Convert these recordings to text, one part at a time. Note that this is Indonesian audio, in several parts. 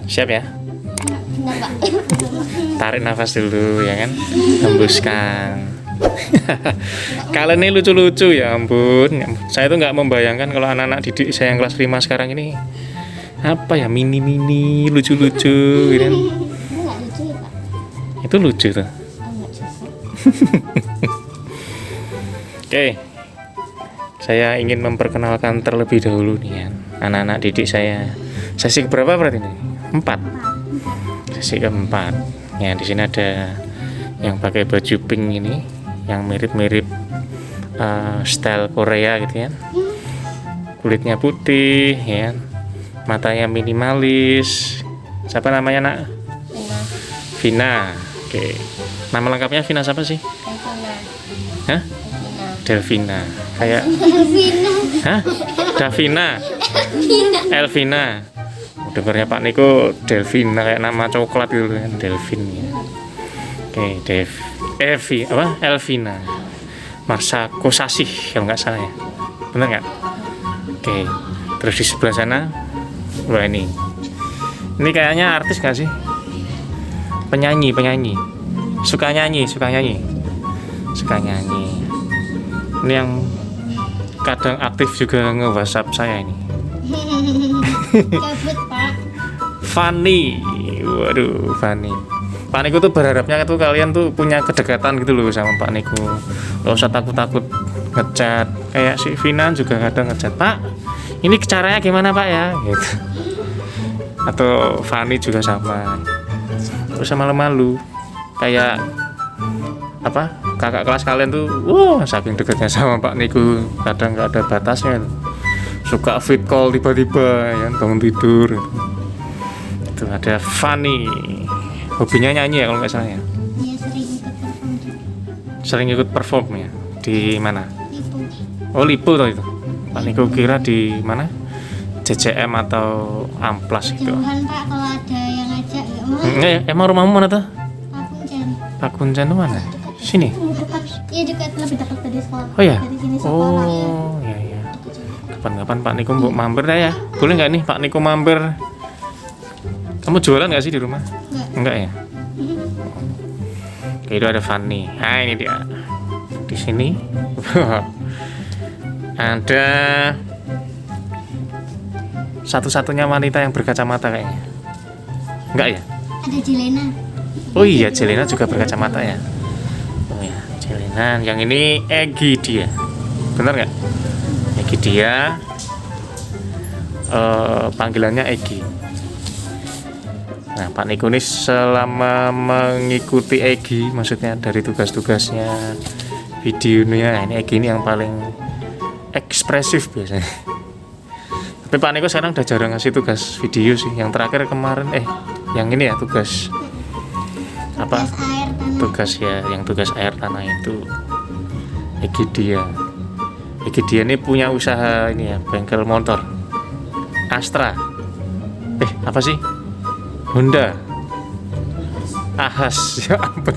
Siap ya? Benar, Pak. Tarik nafas dulu ya kan. Hembuskan. Kalian ini lucu-lucu ya ampun. Saya tuh nggak membayangkan kalau anak-anak didik saya yang kelas 5 sekarang ini apa ya, mini-mini lucu-lucu gitu kan. Itu nggak lucu ya, Pak? Itu lucu tuh. Oh, nggak juga. Oke. Saya ingin memperkenalkan terlebih dahulu nih kan, anak-anak didik saya. Sesi keberapa berarti ini? 4. Sesi keempat. Ya, di sini ada yang pakai baju pink ini, yang mirip-mirip style Korea gitu ya. Kulitnya putih, ya. Matanya minimalis. Siapa namanya, Nak? Benar. Vina. Oke. Nama lengkapnya Vina siapa sih? Benar. Hah? Delvina. Kayak Vina. Hah? Davina. Elvina. Dengarnya Pak Niko Delvina, kayak nama coklat gitu kan, Delvin ya. Oke, Elvina Marsa Kosasih kalau nggak salah ya, benar nggak? Oke, terus di sebelah sana, wah ini kayaknya artis nggak sih? Penyanyi, suka nyanyi. Ini yang kadang aktif juga nge-WhatsApp saya ini. Kabut, Pak. Fanny, waduh Fanny. Pak Niko tuh berharapnya tuh kalian tuh punya kedekatan gitu loh sama Pak Niko. Gak usah takut-takut ngechat. Kayak si Vina juga kadang ngechat, Pak, ini caranya gimana Pak ya? Gitu. Atau Fanny juga sama. Terus malu-malu. Kayak apa? Kakak kelas kalian tuh, saking dekatnya sama Pak Niko, kadang nggak ada batasnya. Suka fit call tiba-tiba ya, bangun tidur. Itu ada Fanny, hobinya nyanyi ya kalau nggak salah ya. Dia sering ikut perform juga. Sering ikut perform ya. Di mana? Lipo. Oh, Lipo tuh itu. Pak Niko kira di mana? JCM atau Amplas gitu. Jauhan, Pak, kalau ada yang ngajak nggak mau. Emang rumahmu mana tuh? Pak Kuncen. Pak Kuncen tuh mana? Sini. Dekat. Iya, dekat, lebih dekat dari sekolah. Oh ya. Dari sini sekolah. Oh ya. Kapan-kapan Pak Niko mau mampir dah ya? Boleh nggak nih Pak Niko mampir? Kamu jualan nggak sih di rumah? Enggak ya? Oke, itu ada Fanny. Nah, ini dia. Di sini ada satu-satunya wanita yang berkacamata kayaknya. Enggak ya? Ada Jelena. Oh iya, Jelena juga berkacamata ya. Oh ya, Jelena. Yang ini Egi dia. Benar nggak? Egi dia. Panggilannya Egi. Nah, Pak Niko ini selama mengikuti Egi, maksudnya dari tugas-tugasnya, videonya, ini Egi ini yang paling ekspresif biasanya. Tapi Pak Niko sekarang udah jarang ngasih tugas video sih. Yang terakhir kemarin, yang ini ya tugas apa? Gas air tanah. Tugas ya, yang tugas air tanah itu Egi dia. Egi dia ini punya usaha ini ya, bengkel motor. Astra. Apa sih? Honda. Ahas. Ya ampun.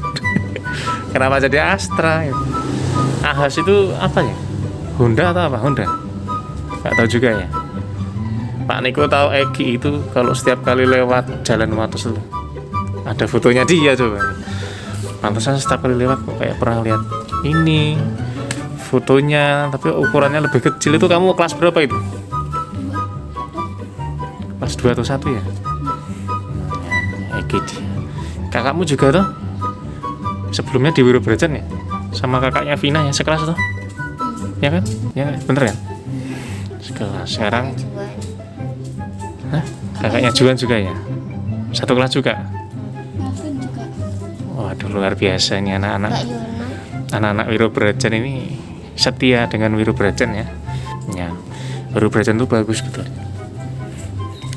Kenapa jadi Astra? Ahas itu apa ya? Honda atau apa? Honda. Gak tahu juga ya. Pak Niko tahu Egi itu kalau setiap kali lewat jalan Wates itu ada fotonya dia coba. Pantesan setiap kali lewat kok kayak pernah lihat ini fotonya, tapi ukurannya lebih kecil. Itu kamu kelas berapa itu? Kelas 2 atau 1 ya? Egi dia. Kakakmu juga tuh sebelumnya di Wiro Brajan ya? Sama kakaknya Vina ya, sekelas tuh? Ya kan? Ya bener kan? Sekelas. Sekarang hah? Kakaknya Juan juga ya? Satu kelas juga? Maafin juga. Waduh, luar biasa ini anak-anak. Mbak Yona. Anak-anak Wiro Brajan ini setia dengan Wiro Brajan ya. Ya, Wiro Brajan tuh bagus betul.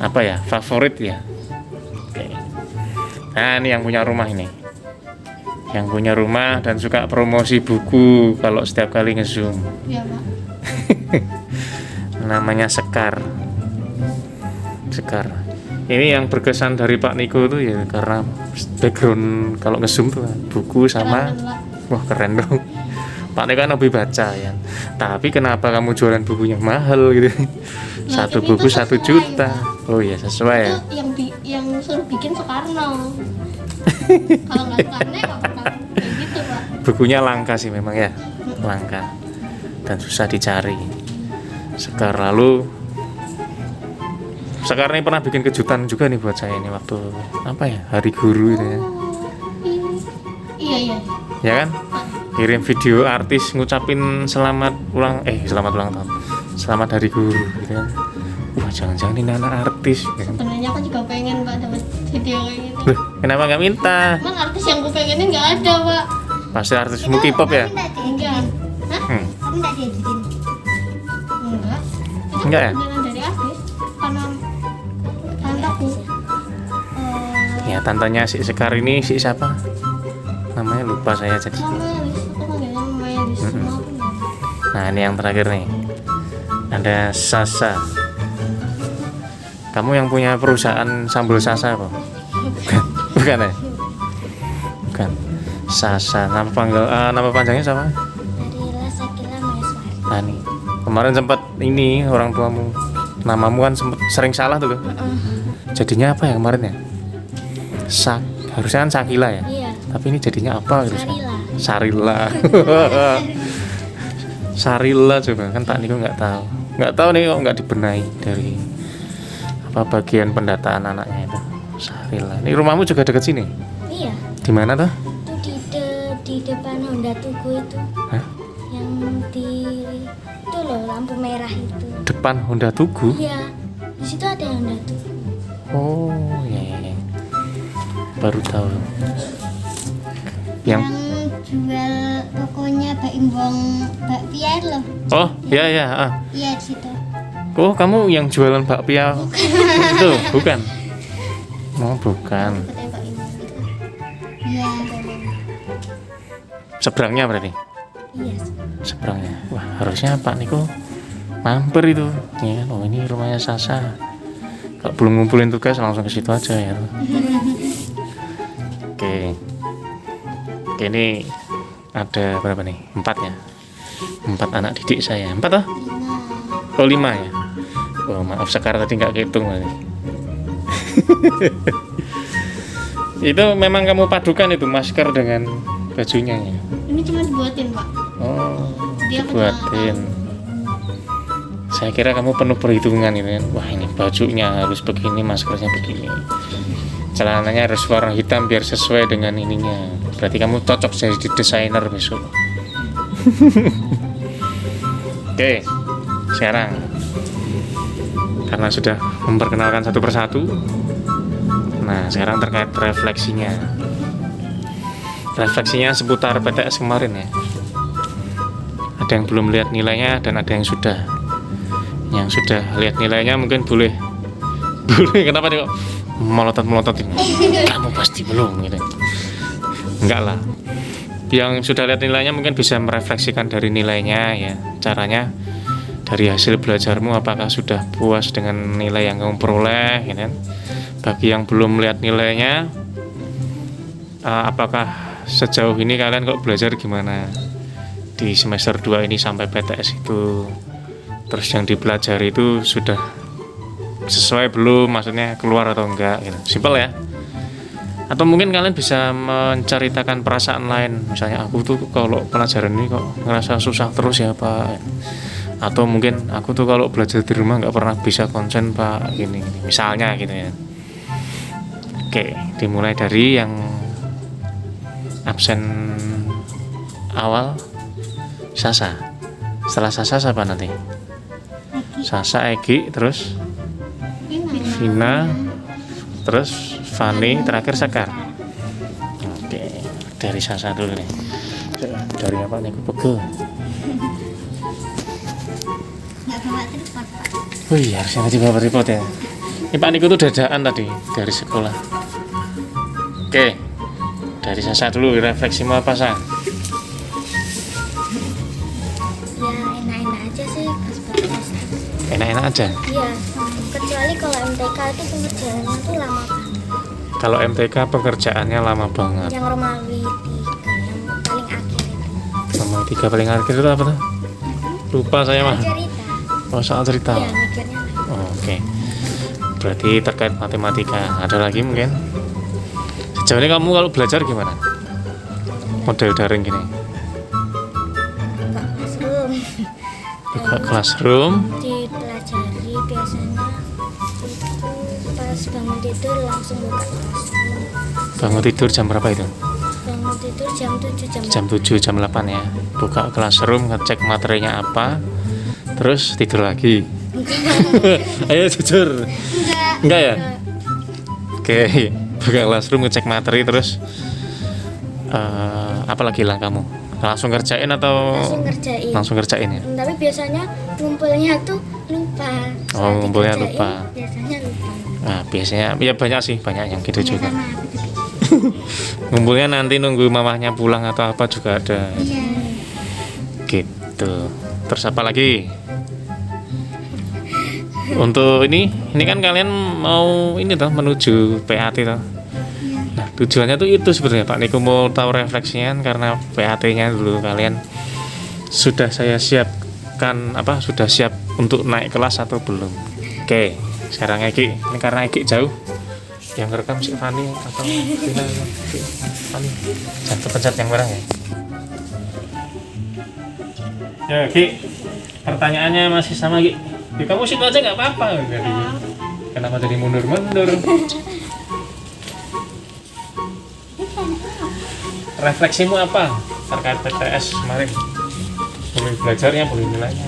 Apa ya? Favorit ya. Oke. Nah, ini yang punya rumah ini. Yang punya rumah dan suka promosi buku kalau setiap kali nge-zoom. Iya, Pak. Namanya Sekar. Ini yang berkesan dari Pak Niko tuh ya karena background kalau nge-zoom tuh buku sama Keren, Pak. wah keren dong. Pak Niko kan hobi baca ya. Tapi kenapa kamu jualan bukunya mahal gitu? Satu Itu buku 1 sesuai, juta. Pak. Oh iya sesuai ya. Itu yang suruh bikin Soekarno. Kalau nggak Soekarno ya nggak bakal kayak gitu, Pak. Bukunya langka sih memang ya, langka dan susah dicari. Sekar ini pernah bikin kejutan juga nih buat saya ini waktu apa ya, Hari Guru itu ya. Iya, iya. Ya kan? Kirim video artis ngucapin selamat ulang tahun. Selamat Hari Guru gitu kan. Wah, jangan-jangan ini anak artis ya kan? Sebenarnya aku juga pengen, Pak, dapat video kayak gitu. Loh, kenapa nggak minta? Emang artis yang aku pengenin nggak ada, Pak. Pasti artis K-pop ya? Enggak. Hah? Kamu nggak diajarin? Enggak. Itu Enggak ya? panggilan dari artis. Karena tantaku. Ya, tantenya si Sekar ini si siapa? Namanya lupa saya jadi. Mama Elis, aku panggilnya Mama Elis. Maafin ya. Nah, ini yang terakhir nih. Ada Sasa. Kamu yang punya perusahaan sambal Sasa kok? Bukan ya? Bukan. Sasa. Nama panjangnya siapa? Narila Sakila Maeswari. Nah, nih. Kemarin sempat ini orang tuamu. Namamu kan sempat sering salah tuh loh. Jadinya apa ya kemarin ya? Harusnya kan Sakila ya. Iya. Tapi ini jadinya apa gitu? Sarila. Sarila. Sarila coba kan tak niku nggak tahu nih kok nggak dibenahi dari apa bagian pendataan anaknya itu. Sarila. Ini rumahmu juga dekat sini? Iya. Di mana tuh? Itu di depan Honda Tugu itu. Hah? Yang itu loh lampu merah itu. Depan Honda Tugu? Iya. Di situ ada Honda Tugu. Oh ya. Baru tahu. Yang jual tokonya Mbak Imbong Mbak Pian loh. Oh ya. Iya di situ. Oh kamu yang jualan bakpia itu bukan? Oh bukan. Katanya Mbak Imbong gitu. Iya. Seberangnya berarti? Iya. Seberangnya. Wah harusnya Pak Niko mampir itu. Ya kan? Oh ini rumahnya Sasa. Kalau belum ngumpulin tugas langsung ke situ aja ya. Oke. Oke ini ada berapa nih? 4 ya. 4 anak didik saya. 4 toh? 5. Oh 5 ya. Oh maaf Sekar tadi nggak hitung berarti. Itu memang kamu padukan itu masker dengan bajunya ya? Ini cuma dibuatin Pak. Oh, Dia dibuatin. Saya kira kamu penuh perhitungan gitu kan. Wah ini bajunya harus begini, maskernya begini. Celananya harus warna hitam biar sesuai dengan ininya. Berarti kamu cocok jadi desainer besok. Oke, sekarang karena sudah memperkenalkan satu persatu, nah sekarang terkait refleksinya. Refleksinya seputar PTS kemarin ya. Ada yang belum lihat nilainya dan ada yang sudah. Yang sudah lihat nilainya mungkin boleh. Kenapa nih kok melotot ini? Kamu pasti belum gitu. Enggak lah. Yang sudah lihat nilainya mungkin bisa merefleksikan dari nilainya ya. Caranya dari hasil belajarmu apakah sudah puas dengan nilai yang kamu peroleh gitu kan? Bagi yang belum lihat nilainya apakah sejauh ini kalian kok belajar gimana di semester 2 ini sampai PTS itu? Terus yang dipelajari itu sudah sesuai belum, maksudnya keluar atau enggak gitu. Simpel ya. Atau mungkin kalian bisa menceritakan perasaan lain. Misalnya aku tuh kalau pelajaran ini kok ngerasa susah terus ya Pak. Atau mungkin aku tuh kalau belajar di rumah nggak pernah bisa konsen Pak gini. Misalnya gitu ya. Oke, dimulai dari yang absen awal Sasa. Setelah Sasa siapa nanti? Sasa, Egi, terus Vina, terus Fani, terakhir Sekar. Oke, dari Sasa dulu nih. Dari apa nih? Pegel. Nggak bawa tripod Pak. Oh iya, harusnya tadi bawa tripod ya. Ini Pak Niko tuh dadaan tadi dari sekolah. Oke, dari Sasa dulu refleksimu apa Sa? Enak-enak aja. Iya, kecuali kalau MTK itu pengerjaannya tuh lama banget. Kalau MTK pekerjaannya lama banget. Yang Romawi 3 yang paling akhir itu. Romawi 3 paling akhir itu apa tuh? Lupa saya mah. Cerita. Oh soal cerita. Iya, mikirnya lagi. Oke. Berarti terkait matematika. Ada lagi mungkin? Sejauh ini kamu kalau belajar gimana? Model daring gini. Buka classroom Buka classroom. dipelajari biasanya itu pas bangun tidur langsung buka classroom. Bangun tidur jam berapa itu? Bangun tidur jam 7 Jam 7, jam 8 ya. Buka classroom, ngecek materinya apa. Terus tidur lagi. Ayo jujur. Enggak ya? Oke. Buka classroom, ngecek materi terus apa lagi langkahmu? Langsung kerjain atau langsung ngerjain. ya? Tapi biasanya ngumpulnya tuh lupa. Oh, Saat ngumpulnya dikerjain, lupa. Biasanya lupa. Nah, biasanya ya banyak sih, banyak yang gitu juga. Sama aku juga. Ngumpulnya nanti nunggu mamahnya pulang atau apa juga ada. Iya. Gitu. Terus apa lagi? Untuk ini kan kalian mau ini toh menuju PAT toh. Nah, tujuannya tuh itu sebenarnya Pak Niko mau tahu refleksinya karena PAT-nya dulu kalian sudah saya siapkan apa sudah siap untuk naik kelas atau belum. Oke, sekarang Eki, ini karena Eki jauh yang rekam si Fani atau Vina Fani jangan terpencet yang merah ya. Ya Ki, pertanyaannya masih sama Ki. Di kamu situ aja nggak apa-apa. Kenapa jadi mundur-mundur? Refleksimu apa terkait PTS kemarin? Boleh belajarnya, boleh nilainya.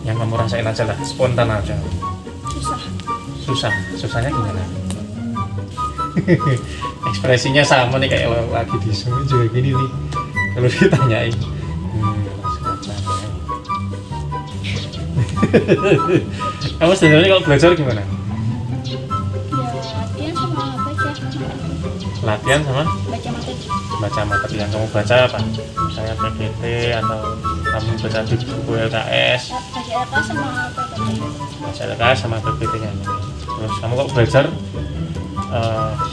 Yang kamu rasain aja lah, spontan aja. Susahnya gimana? Ekspresinya sama nih kayak lagi di Zoom juga gini nih. Kalau ditanyain, kamu sebenarnya kalau belajar gimana? Ya latihan sama baca. Latihan sama Baca materi. baca materi yang kamu baca apa? Misalnya PPT atau kamu baca di buku LKS, Baca LK sama PPT. baca LKS sama PPT-nya. Terus kamu kok belajar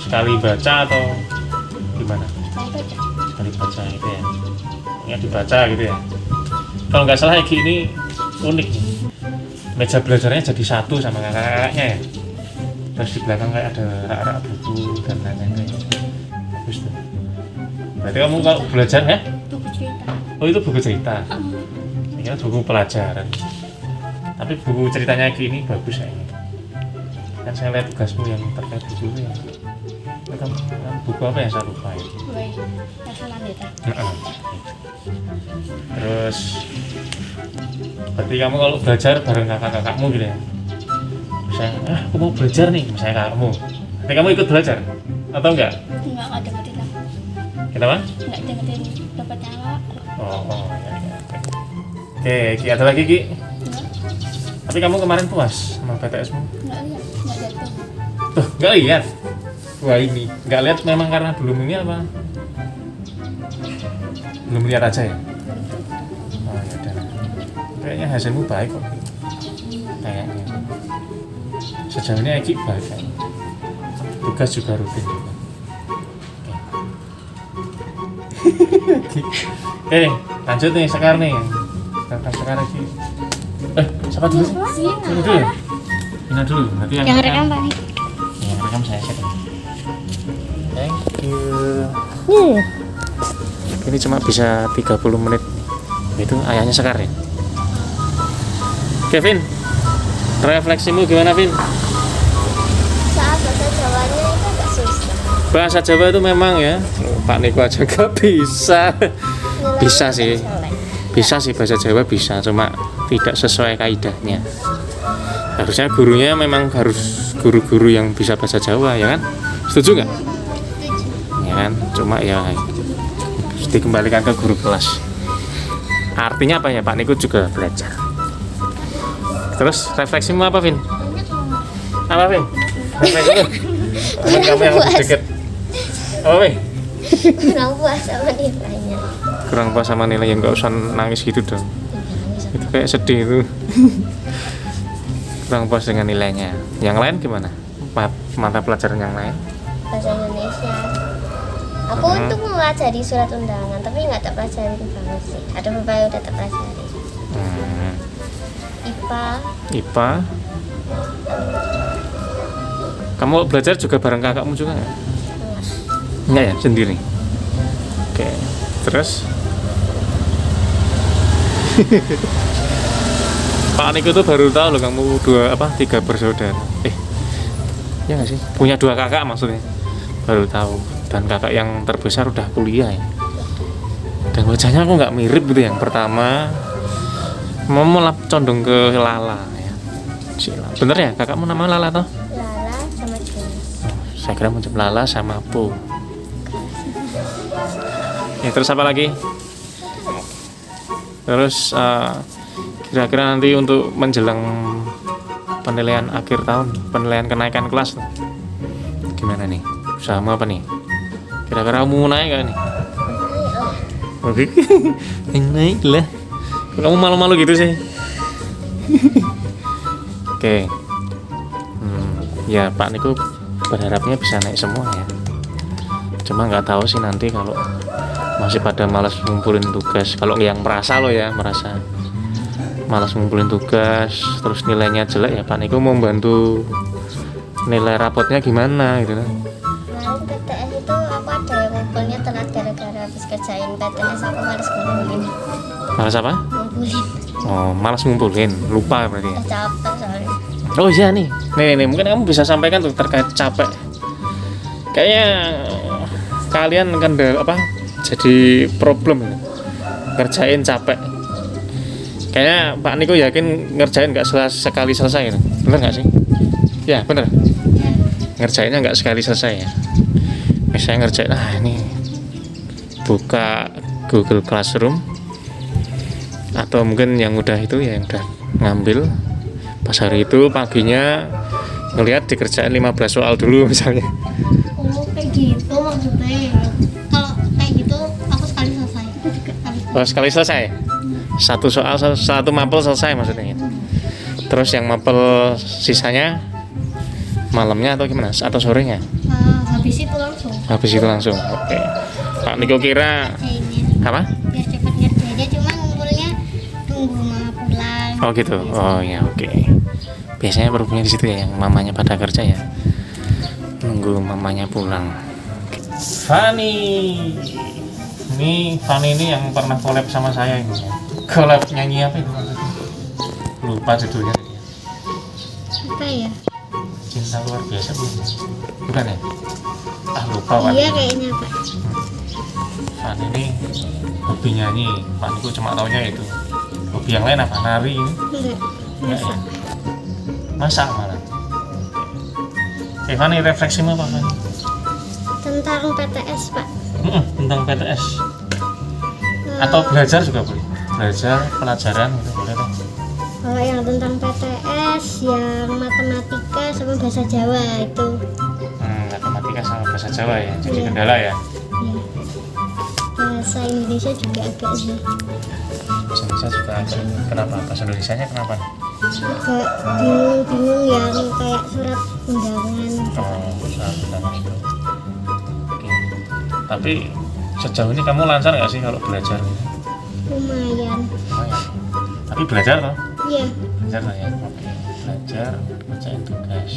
sekali baca atau gimana? Saya baca. Sekali baca gitu ya? Ya dibaca gitu ya? Kalau nggak salah Egi ini unik nih. Meja belajarnya jadi satu sama kakak-kakaknya ya. Terus di belakang kayak ada rak-rak buku dan lain-lain. Bagus tuh. Berarti kamu kalau belajar ya? Buku cerita. Oh itu buku cerita. Saya kira buku pelajaran. Tapi buku ceritanya Egi ini bagus ya. Kan saya lihat tugasmu yang terkait buku ya. Itu kan buku apa yang saya lupa ya? Baik. Nasional data. Terus berarti kamu kalau belajar bareng kakak-kakakmu gitu ya? Misalnya, aku mau belajar nih, misalnya kamu. Nanti kamu ikut belajar? Atau enggak? Enggak dengerin lah. Kenapa? Enggak dengerin bapaknya lah. Ya. Oke, Ki, ada lagi Ki? Enggak. Tapi kamu kemarin puas sama PTS-mu? Enggak lihat. Enggak jatuh. Tuh, nggak lihat? Wah ini, nggak lihat memang karena belum ini apa? Belum lihat aja ya? Oh ya udah. Kayaknya hasilmu baik kok. Kayaknya. Sejauh ini Eki baik kayaknya. Tugas juga rutin juga. Oke, lanjut nih sekarang nih. Sekarang Eki. Siapa dulu sih? Sini dulu ya? Ina dulu, nanti yang rekam Pak nih. yang rekam saya set. Thank you. Ini cuma bisa 30 menit. Itu ayahnya Sekar ya. Kevin, refleksimu gimana Vin? Saat bahasa Jawanya itu agak susah. Bahasa Jawa itu memang ya, Pak Niko aja gak bisa. Bisa sih. Bisa sih bahasa Jawa bisa, cuma tidak sesuai kaidahnya. Harusnya gurunya memang harus guru-guru yang bisa bahasa Jawa ya kan? Setuju nggak? Ya kan? Cuma ya dikembalikan ke guru kelas. Artinya apa ya Pak Niko juga belajar. Terus refleksimu apa Vin? Apa Vin? Refleksimu? Teman kamu yang lebih dekat. Apa Vin? Kurang puas sama nilainya. Kurang puas sama nilai yang nggak usah nangis gitu dong. Itu kayak sedih itu. Kurang puas dengan nilainya. Yang lain gimana? Mata pelajaran yang lain? Bahasa Indonesia. Aku untuk mempelajari surat undangan, tapi nggak tak pelajarin banget sih. Ada beberapa yang udah tak pelajari. IPA. IPA. Kamu belajar juga bareng kakakmu juga nggak? Enggak ya, sendiri. Oke, terus Pak Niko tuh baru tahu loh kamu 3 bersaudara. Ya nggak sih? Punya 2 kakak maksudnya. Baru tahu. Dan kakak yang terbesar udah kuliah ya. Dan wajahnya aku nggak mirip gitu yang pertama. Mau malah condong ke Lala ya. Sila. Bener ya kakakmu nama Lala toh? Lala sama Jules. Saya kira macam Lala sama Po. Ya terus apa lagi? Terus kira-kira nanti untuk menjelang penilaian akhir tahun, penilaian kenaikan kelas tuh, gimana nih? Sama apa nih? Kira-kira kamu mau naik gak nih? Oke, naik lah. Kamu malu-malu gitu sih. Oke. Ya Pak Niko berharapnya bisa naik semua ya. Cuma nggak tahu sih nanti kalau masih pada malas ngumpulin tugas. Kalau yang merasa malas ngumpulin tugas, terus nilainya jelek ya Pak Niko mau bantu nilai rapotnya gimana gitu kan. Kemarin PTS itu aku ada yang ngumpulnya telat gara-gara habis kerjain PTS, aku harus ngumpulin. Malas apa? Ngumpulin. Oh, malas ngumpulin, lupa berarti ya. Capek soalnya. Oh iya nih, mungkin kamu bisa sampaikan tuh terkait capek. Kayaknya kalian kan jadi problem ini. Ngerjain capek. Kayaknya Pak Niko yakin ngerjain nggak sekali selesai gitu. Bener nggak sih? Ya bener. Ngerjainnya nggak sekali selesai ya. Misalnya ngerjain, ini buka Google Classroom, atau mungkin yang udah itu ya yang udah ngambil pas hari itu paginya ngelihat dikerjain 15 soal dulu misalnya. Oh kayak gitu maksudnya. Kalau kayak gitu aku sekali selesai. Oh, sekali selesai. Satu soal, satu mapel selesai maksudnya. Terus yang mapel sisanya malamnya atau gimana? Atau sorenya? Habis itu langsung. Habis itu langsung. Oke. Pak Niko kira Ngerjainnya. apa? Biar cepet ngerjainnya, cuma ngumpulnya tunggu mama pulang. Oh gitu. Oh ya oke. Biasanya berhubungnya di situ ya, yang mamanya pada kerja ya. Nunggu mamanya pulang. Fanny. Fanny ini yang pernah collab sama saya ini. Collab nyanyi apa itu? Lupa judulnya. Apa ya? Cinta luar biasa bukan ya? Lupa Pak. Iya kayaknya Pak. Fanny ini hobi nyanyi. Pak Niko cuma taunya itu. Hobi yang lain apa? Nari ini? Enggak. Ya? Masak malah. Fanny refleksimu apa Fanny? Tentang PTS, Pak. Tentang PTS. Atau belajar juga boleh. Belajar pelajaran gitu boleh kan? Kalau yang tentang PTS, yang matematika sama bahasa Jawa itu. Matematika sama bahasa Jawa ya, jadi kendala ya. Ya. Bahasa Indonesia juga agak sih. Bahasa Indonesia juga agak. Kenapa? Bahasa Indonesianya kenapa? Agak bingung-bingung yang kayak surat undangan. Surat undangan itu. Oke. Tapi sejauh ini kamu lancar nggak sih kalau belajar? Lumayan. Lumayan. Tapi belajar toh? Iya. Belajar lah ya. Oke. Belajar, kerjain tugas.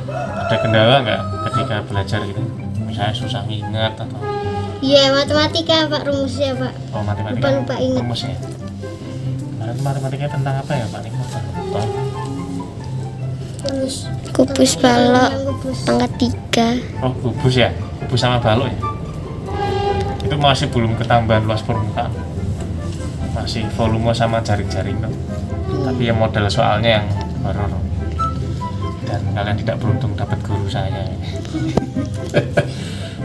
Ada kendala nggak ketika belajar gitu? Misalnya susah ingat atau? Iya, matematika Pak, rumusnya Pak. Oh, matematika. Lupa ingat. Rumusnya. Kemarin matematika tentang apa ya Pak? Ini lupa. Terus kubus balok pangkat 3. Oh, kubus ya? Kubus sama balok ya? Itu masih belum ketambahan luas permukaan. Masih volume sama jaring-jaring tuh. Tapi ya model soalnya yang horor. Dan kalian tidak beruntung dapat guru saya.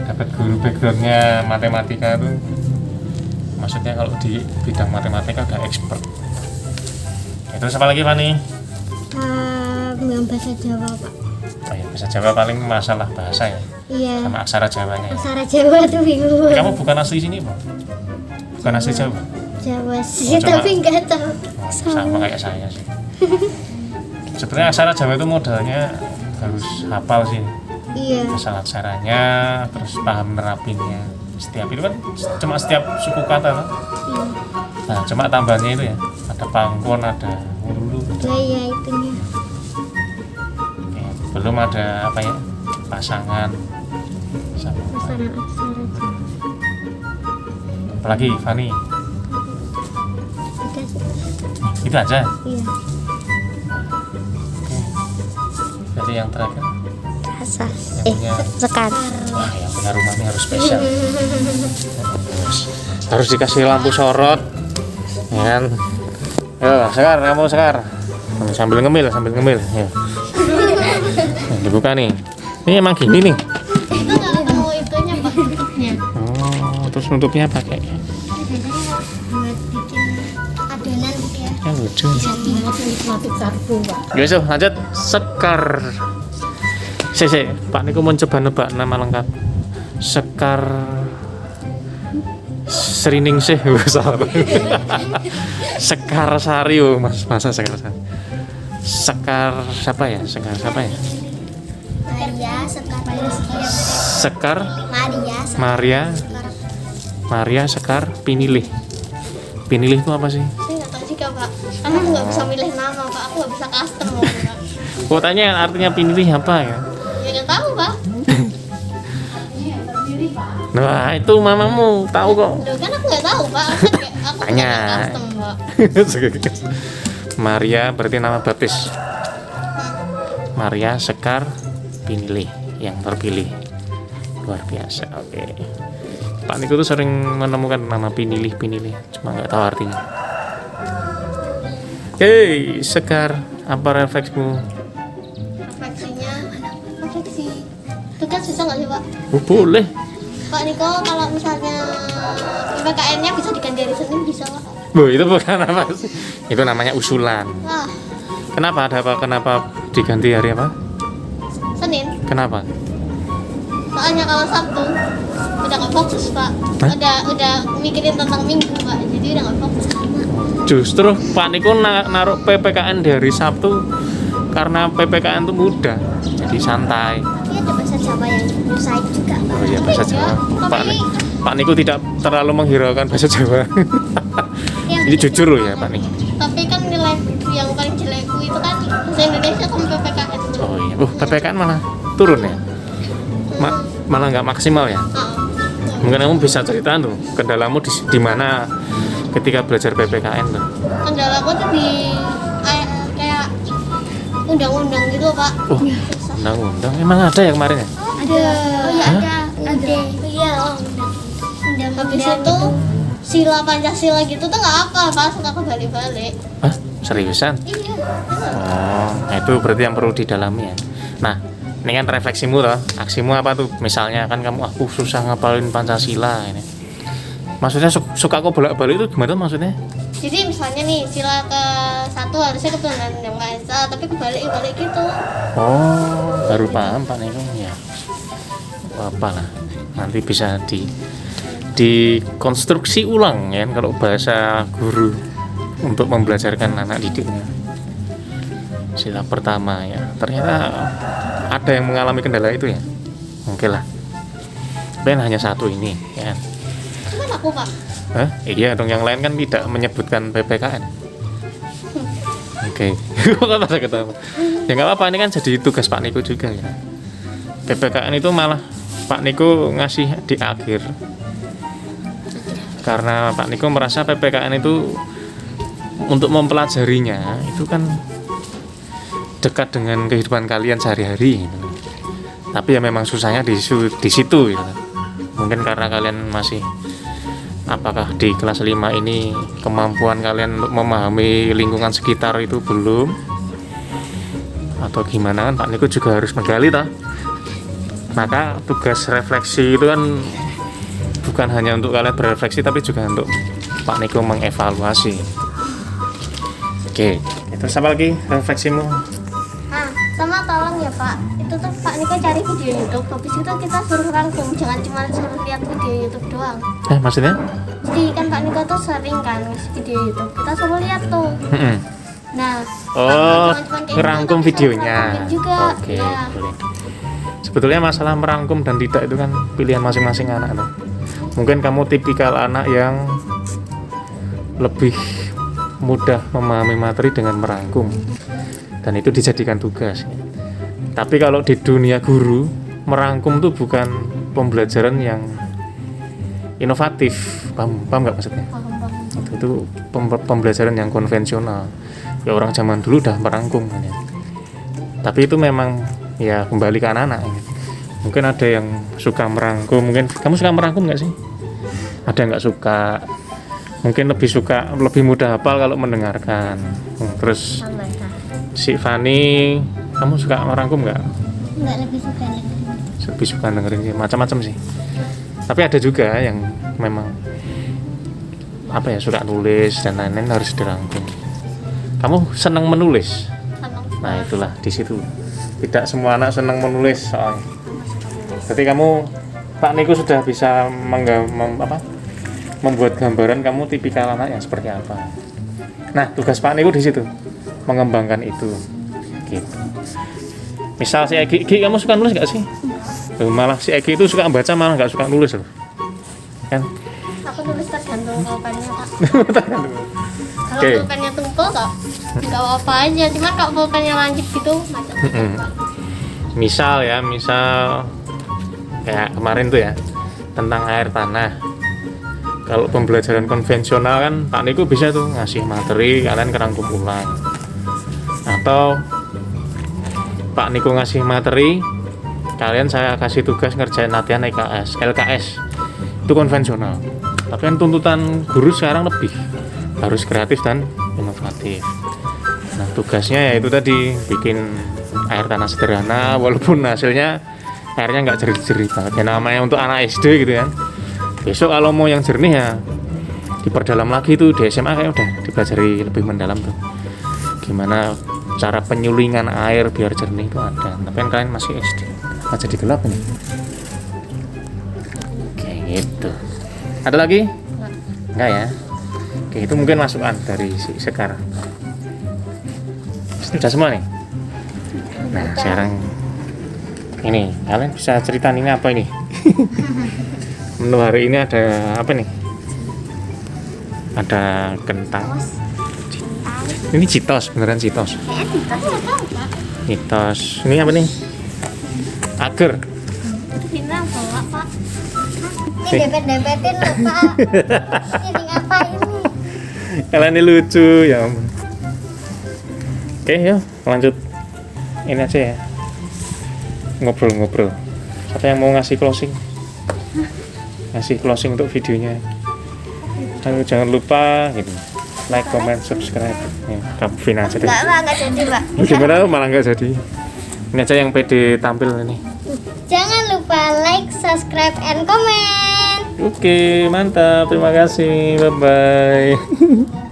Dapat guru backgroundnya matematika tuh. Maksudnya kalau di bidang matematika udah expert. Ya, terus apa lagi Fanny? Yang bahasa Jawa Pak. Oh ya, bahasa Jawa paling masalah bahasa ya. Iya. Sama aksara Jawanya. Ya. Aksara Jawa tuh bingung. Kamu bukan asli sini, Bang? Bukan asli Jawa? Jawa sih, cuma- tapi nggak tahu. Sama kayak saya sih. Sebenarnya aksara Jawa itu modalnya harus hafal sih. Iya. masalah caranya, terus paham nerapinnya. Setiap itu kan cuma setiap suku kata kan? Iya. Nah cuma tambahannya itu ya, ada pangkon, ada hulu, Iya itunya. ya, belum ada apa ya, pasangan sama Pasangan aksara Jawa. apalagi Fani, Udah sih. itu aja. Iya. Oke. Jadi yang terakhir Rasa. yang punya, Sekar. wah yang punya rumah ini harus spesial. Harus dikasih lampu sorot, ya kan? Ayo, Sekar, kamu Sekar. Sambil ngemil. Ya. Nah, dibuka nih. Ini emang gini nih. Itu nggak ketemu itunya pak, tutupnya. Oh, terus nutupnya pakai. Buat bikin adonan gitu ya. Ya lucu. Nikmati kartu pak. Guys, lanjut Sekar. Pak Niko mau coba nebak nama lengkap. Sekar Sriningsih. Salah. Sekar Sari, masa Sekar Sari. Sekar siapa ya? Maria Sekar. Sekar Maria Sekar. Maria Sekar Pinilih. Pinilih itu apa sih? Saya nggak tahu juga pak. Aku nggak bisa milih nama pak. Aku nggak bisa custom pak. Kuotanya artinya Pinilih apa ya? Ya nggak tahu pak. Nah, itu mamamu tahu kok. Loh kan aku nggak tahu pak. Aku Tanya. nggak custom pak. Maria berarti nama baptis. Maria Sekar Pinilih, yang terpilih. Luar biasa. Oke. Pak Niko tuh sering menemukan nama Pinilih, cuma nggak tahu artinya. Hei, Sekar, apa refleksmu? Refleksinya, refleksi. Tugas bisa nggak sih pak? Oh, boleh. Pak Niko kalau misalnya PPKN-nya bisa diganti hari Senin bisa pak? Bu, itu bukan apa sih? Itu namanya usulan. Wah, Kenapa ada apa? Kenapa diganti hari apa? Senin. Kenapa? Soalnya kalau Sabtu udah nggak fokus pak. Hah? Udah mikirin tentang Minggu pak. Jadi udah nggak fokus. Justru Pak Niko naruh PPKN di hari Sabtu karena PPKN itu mudah, jadi santai. Tapi ada bahasa Jawa yang susah juga. Oh iya, bahasa Tapi Jawa. tapi- Pak Niko tidak terlalu menghiraukan bahasa Jawa. Yang Ini jujur loh ya Pak Niko. Tapi kan nilai yang paling jelekku itu kan bahasa Indonesia sama PPKN. Oh iya, PPKN malah turun ya? Malah nggak maksimal ya? Mungkin kamu bisa cerita tuh kendalamu di mana ketika belajar PPKN tuh. Kendalaku tuh di kayak undang-undang gitu pak. Oh, undang-undang emang ada ya kemarin ya? Ada. Oh iya Hah? ada. Iya. Habis itu sila Pancasila gitu tuh nggak apa pak, suka kebalik-balik. Hah? Seriusan? Iya. Oh, nah itu berarti yang perlu didalami ya. Nah, ini kan refleksimu loh. Aksimu apa tuh? Misalnya kan kamu aku susah ngapalin Pancasila ini. Maksudnya suka kok bolak-balik itu gimana maksudnya? Jadi misalnya nih sila ke satu harusnya ketuhanan yang maha esa, tapi kebalik-balik gitu. Oh, baru paham Pak Niko ya. Apa lah. Nanti bisa dikonstruksi ulang ya kalau bahasa guru untuk membelajarkan anak didiknya. Sila pertama ya. Ternyata ada yang mengalami kendala itu ya. Oke lah. Ben hanya satu ini ya. Cuman aku pak. Hah? Iya dong, yang lain kan tidak menyebutkan PPKN. Oke. Kok masa ketawa? Ya nggak apa-apa, ini kan jadi tugas Pak Niko juga ya. PPKN itu malah Pak Niko ngasih di akhir. Karena Pak Niko merasa PPKN itu untuk mempelajarinya itu kan dekat dengan kehidupan kalian sehari-hari gitu. Tapi ya memang susahnya di situ gitu. Mungkin karena kalian masih apakah di kelas 5 ini kemampuan kalian untuk memahami lingkungan sekitar itu belum, atau gimana kan Pak Niko juga harus menggali toh. Maka tugas refleksi itu kan bukan hanya untuk kalian berefleksi tapi juga untuk Pak Niko mengevaluasi. Oke, itu apa lagi refleksimu? Ah, sama tolong ya pak. Itu tuh Pak Niko cari video YouTube. Habis itu kita suruh rangkum, jangan cuma suruh lihat video YouTube doang. Maksudnya? Jadi kan Pak Niko tuh sering kan ngasih video YouTube. Kita suruh lihat tuh. Nah, Oh, jangan cuma kayak gitu, ngerangkum tapi videonya. rangkumin juga. Oke, Ya. boleh. sebetulnya masalah merangkum dan tidak itu kan pilihan masing-masing anak tuh. Mungkin kamu tipikal anak yang lebih mudah memahami materi dengan merangkum dan itu dijadikan tugas. Tapi kalau di dunia guru, merangkum tuh bukan pembelajaran yang inovatif. Paham nggak maksudnya? Paham. Itu pembelajaran yang konvensional. Ya orang zaman dulu udah merangkum kan ya. Tapi itu memang ya kembali ke anak-anak. Mungkin ada yang suka merangkum, mungkin kamu suka merangkum nggak sih? Ada yang nggak suka, mungkin lebih mudah hafal kalau mendengarkan. Terus Sama tak. si Fani, kamu suka merangkum nggak? Enggak, lebih suka dengerin. Lebih suka dengerin sih, macam-macam sih. Tapi ada juga yang memang apa ya, suka nulis dan lain-lain harus dirangkum. Kamu senang menulis? Senang. Nah itulah di situ. Tidak semua anak senang menulis soalnya. Berarti kamu, Pak Niko sudah bisa membuat gambaran kamu tipikal anak yang seperti apa. Nah tugas Pak Niko di situ mengembangkan itu. Gitu. Misal si Egi, kamu suka nulis gak sih? Loh, malah si Egi itu suka baca malah gak suka nulis loh. Kan? Aku nulis tergantung pulpennya Pak. Kalau Oke. pulpennya tumpul kok nggak apa-apa aja. Cuman kalau pulpennya lancip gitu macam. Misal kayak kemarin tuh ya tentang air tanah. Kalau pembelajaran konvensional kan Pak Niko bisa tuh ngasih materi, kalian kerangkum ulang. Atau Pak Niko ngasih materi, kalian saya kasih tugas ngerjain latihan LKS. Itu konvensional. Tapi kan tuntutan guru sekarang lebih harus kreatif dan inovatif. Nah tugasnya ya itu tadi, bikin air tanah sederhana walaupun hasilnya airnya nggak jernih-jernih banget ya, namanya untuk anak SD gitu kan. Besok kalau mau yang jernih ya diperdalam lagi tuh di SMA kayak udah dipelajari lebih mendalam tuh gimana cara penyulingan air biar jernih itu ada. Tapi kan kalian masih SD, apa jadi gelap ini? Kayak gitu. Ada lagi? Enggak ya? Oke, itu mungkin masukan dari si Sekar. Sudah semua nih? Nah, sekarang ini, kalian bisa ceritain ini apa ini? Menu hari ini ada apa nih? Ada kentang. Ini citos, beneran citos. Citos. Ini apa nih? Agar. Itu Vina bawa Pak. Ini dempet-dempetin loh Pak. Ini ngapain nih? Kalian ini lucu ya ampun. Oke, yuk lanjut. Ini aja ya. Ngobrol-ngobrol. Siapa yang mau ngasih closing? Ngasih closing untuk videonya. Dan jangan lupa gitu. Like, comment, subscribe. Ya, kamu Vina aja deh. Enggak jadi Pak. Gimana malah nggak jadi? Ini aja yang pede tampil ini. Jangan lupa like, subscribe, and comment. Oke, mantap. Terima kasih. Bye bye.